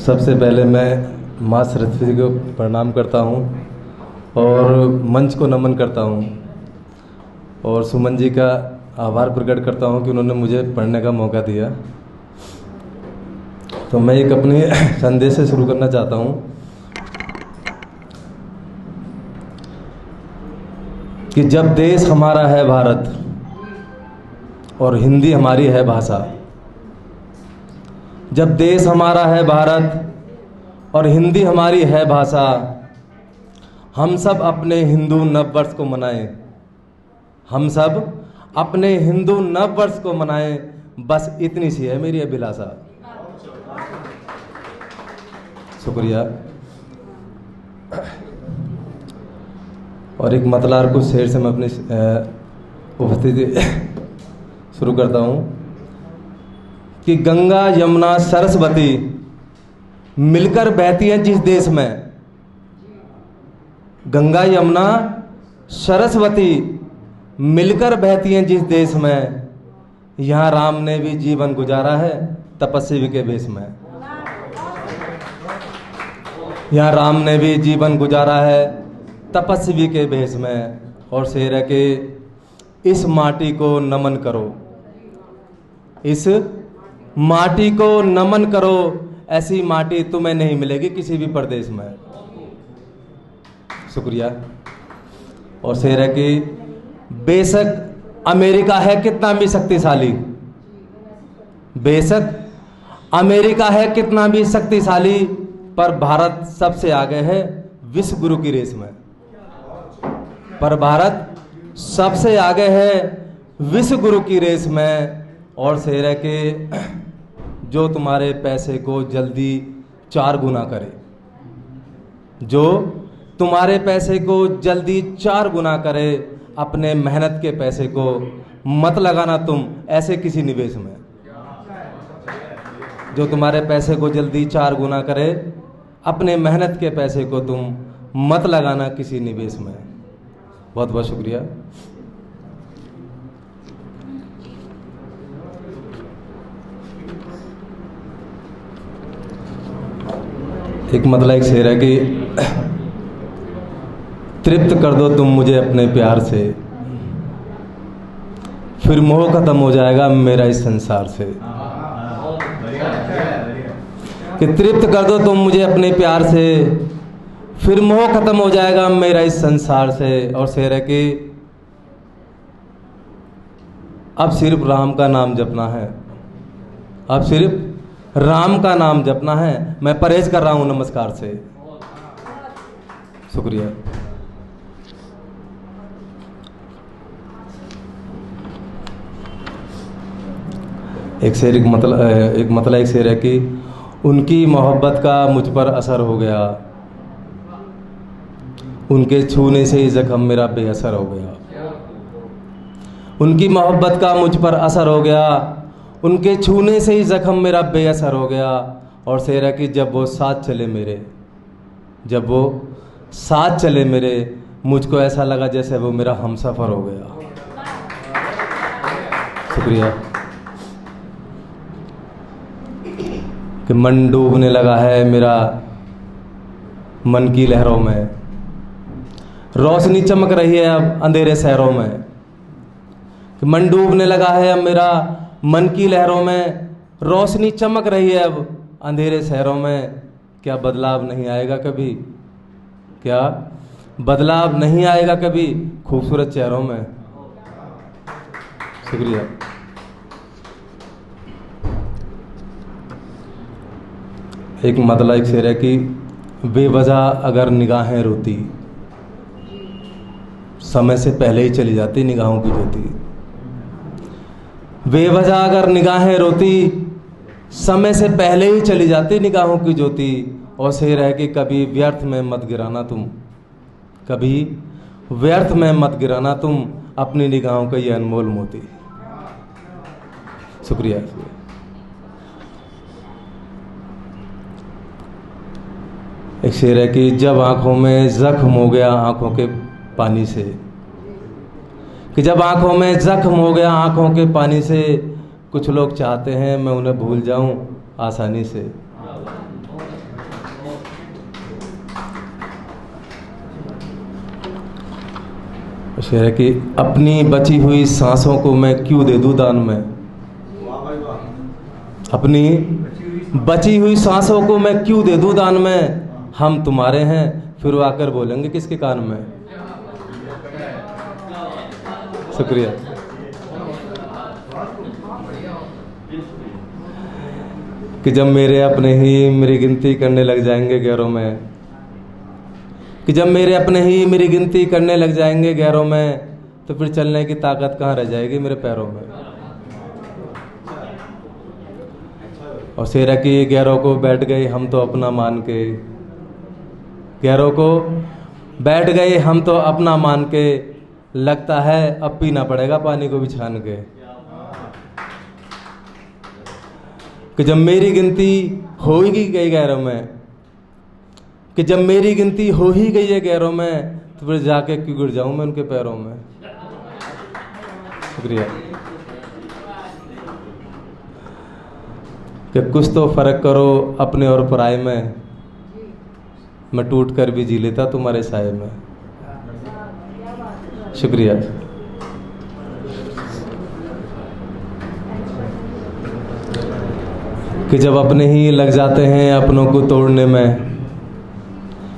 सबसे पहले मैं माँ सरस्वती को प्रणाम करता हूँ और मंच को नमन करता हूँ और सुमन जी का आभार प्रकट करता हूँ कि उन्होंने मुझे पढ़ने का मौका दिया। तो मैं एक अपने संदेश से शुरू करना चाहता हूँ कि जब देश हमारा है भारत और हिंदी हमारी है भाषा, जब देश हमारा है भारत और हिंदी हमारी है भाषा, हम सब अपने हिंदू नववर्ष को मनाएं, हम सब अपने हिंदू नववर्ष को मनाएं, बस इतनी सी है मेरी अभिलाषा। शुक्रिया। और एक मतलार कुछ शेर से मैं अपनी उपस्थिति शुरू करता हूँ कि गंगा यमुना सरस्वती मिलकर बहती हैं जिस देश में, गंगा यमुना सरस्वती मिलकर बहती हैं जिस देश में, यहाँ राम ने भी जीवन गुजारा है तपस्वी के वेश में, यहाँ राम ने भी जीवन गुजारा है तपस्वी के भेष में। और शेर है कि इस माटी को नमन करो, इस माटी को नमन करो, ऐसी माटी तुम्हें नहीं मिलेगी किसी भी प्रदेश में। शुक्रिया। और शेर है कि बेशक अमेरिका है कितना भी शक्तिशाली, बेशक अमेरिका है कितना भी शक्तिशाली, पर भारत सबसे आगे है विश्व गुरु की रेस में, पर भारत सबसे आगे है विश्व गुरु की रेस में। और शेर है कि जो तुम्हारे पैसे को जल्दी 4 गुना करे, जो तुम्हारे पैसे को जल्दी 4 गुना करे, अपने मेहनत के पैसे को मत लगाना तुम ऐसे किसी निवेश में। जो तुम्हारे पैसे को जल्दी 4 गुना करे, अपने मेहनत के पैसे को तुम मत लगाना किसी निवेश में। बहुत बहुत शुक्रिया। एक मतलब एक शेर है कि तृप्त कर दो तुम मुझे अपने प्यार से, फिर मोह खत्म हो जाएगा मेरा इस संसार से। कि तृप्त कर दो तुम मुझे अपने प्यार से, फिर मोह खत्म हो जाएगा मेरा इस संसार से। और शेर है कि अब सिर्फ राम का नाम जपना है, अब सिर्फ राम का नाम जपना है। मैं परहेज कर रहा हूं नमस्कार से। शुक्रिया। एक शेर एक शेर है कि उनकी मोहब्बत का मुझ पर असर हो गया, उनके छूने से ही जख्म मेरा बेअसर हो गया। उनकी मोहब्बत का मुझ पर असर हो गया, उनके छूने से ही जख्म मेरा बेअसर हो गया। और शेर है कि जब वो साथ चले मेरे, जब वो साथ चले मेरे, मुझको ऐसा लगा जैसे वो मेरा हमसफर हो गया। शुक्रिया। कि मन डूबने लगा है मेरा मन की लहरों में, रोशनी चमक रही है अब अंधेरे शहरों में। कि मन डूबने लगा है अब मेरा मन की लहरों में, रोशनी चमक रही है अब अंधेरे शहरों में। क्या बदलाव नहीं आएगा कभी, क्या बदलाव नहीं आएगा कभी खूबसूरत चेहरों में। शुक्रिया। एक मतलब एक शेर है कि बेवजह अगर निगाहें रोती, समय से पहले ही चली जाती निगाहों की ज्योति। बेवजह अगर निगाहें रोती, समय से पहले ही चली जाती निगाहों की ज्योति। और शेर है कि कभी व्यर्थ में मत गिराना तुम, कभी व्यर्थ में मत गिराना तुम अपनी निगाहों का ये अनमोल मोती। शुक्रिया। एक शेर है कि जब आंखों में जख्म हो गया आंखों के पानी से, कि जब आंखों में जख्म हो गया आंखों के पानी से, कुछ लोग चाहते हैं मैं उन्हें भूल जाऊं आसानी से। शेर है कि अपनी बची हुई सांसों को मैं क्यों दे दूं दान में, अपनी बची हुई सांसों को मैं क्यों दे दूं दान में, हम तुम्हारे हैं फिर वो आकर बोलेंगे किसके कान में। शुक्रिया। कि जब मेरे अपने ही मेरी गिनती करने लग जाएंगे गैरों में, कि जब मेरे अपने ही मेरी गिनती करने लग जाएंगे गैरों में, तो फिर चलने की ताकत कहाँ रह जाएगी मेरे पैरों में। और शेरा की गैरों को बैठ गए हम तो अपना मान के, गैरों को बैठ गए हम तो अपना मान के, लगता है अब पीना पड़ेगा पानी को भी छान के। कि जब मेरी गिनती हो ही गई गैरों में, कि जब मेरी गिनती हो ही गई है गैरों में, तो फिर जाके क्यों गिर जाऊं मैं उनके पैरों में। शुक्रिया। कि कुछ तो फर्क करो अपने और पराये में, मैं टूट कर भी जी लेता तुम्हारे साये में। शुक्रिया। कि जब अपने ही लग जाते हैं अपनों को तोड़ने में,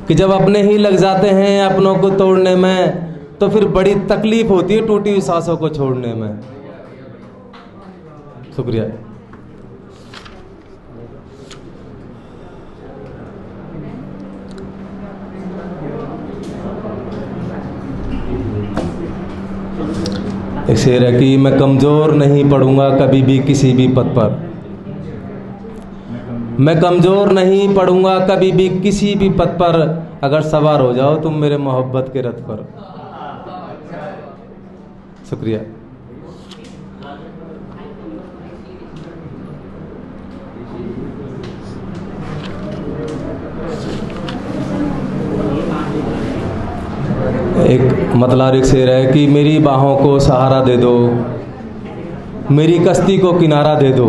कि जब अपने ही लग जाते हैं अपनों को तोड़ने में, तो फिर बड़ी तकलीफ होती है टूटी हुई सांसों को छोड़ने में। शुक्रिया। एक शेर है कि मैं कमजोर नहीं पड़ूंगा कभी भी किसी भी पद पर, मैं कमजोर नहीं पड़ूंगा कभी भी किसी भी पद पर, अगर सवार हो जाओ तुम मेरे मोहब्बत के रथ पर। शुक्रिया। एक मतलार एक शेर है कि मेरी बाहों को सहारा दे दो, मेरी कश्ती को किनारा दे दो,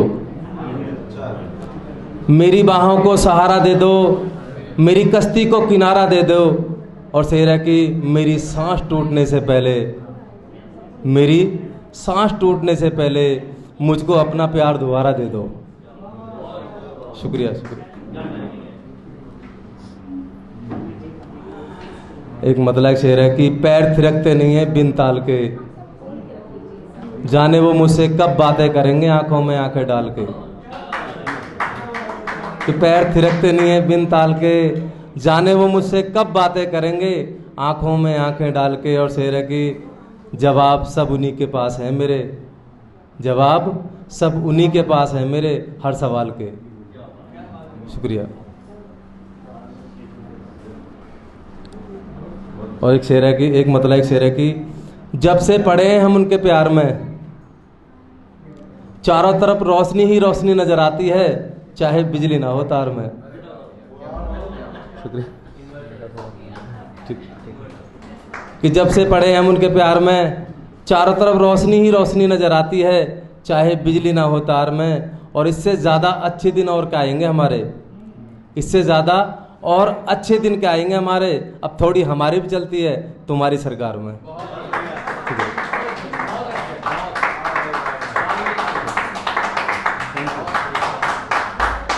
मेरी बाहों को सहारा दे दो, मेरी कश्ती को किनारा दे दो। और शेर है कि मेरी सांस टूटने से पहले, मेरी सांस टूटने से पहले मुझको अपना प्यार दोबारा दे दो। शुक्रिया। शुक्रिया। एक मतलब शेर है कि पैर थिरकते नहीं है बिन ताल के, जाने वो मुझसे कब बातें करेंगे आंखों में आंखें डाल के। कि पैर थिरकते नहीं है बिन ताल के, जाने वो मुझसे कब बातें करेंगे आंखों में आंखें डाल के। और शेर है कि जवाब सब उन्हीं के पास है मेरे, जवाब सब उन्हीं के पास है मेरे हर सवाल के। शुक्रिया। और एक शेर है कि एक मतलब एक शेर है कि जब से पड़े हैं हम उनके प्यार में, चारों तरफ रोशनी ही रोशनी नजर आती है, चाहे बिजली ना हो तार में। शुक्रिया। कि जब से पड़े हैं हम उनके प्यार में, चारों तरफ रोशनी ही रोशनी नजर आती है, चाहे बिजली ना हो तार में। और इससे ज़्यादा अच्छे दिन और क्या आएंगे हमारे, इससे ज़्यादा और अच्छे दिन क्या आएंगे हमारे। अब थोड़ी हमारी भी चलती है तुम्हारी सरकार में।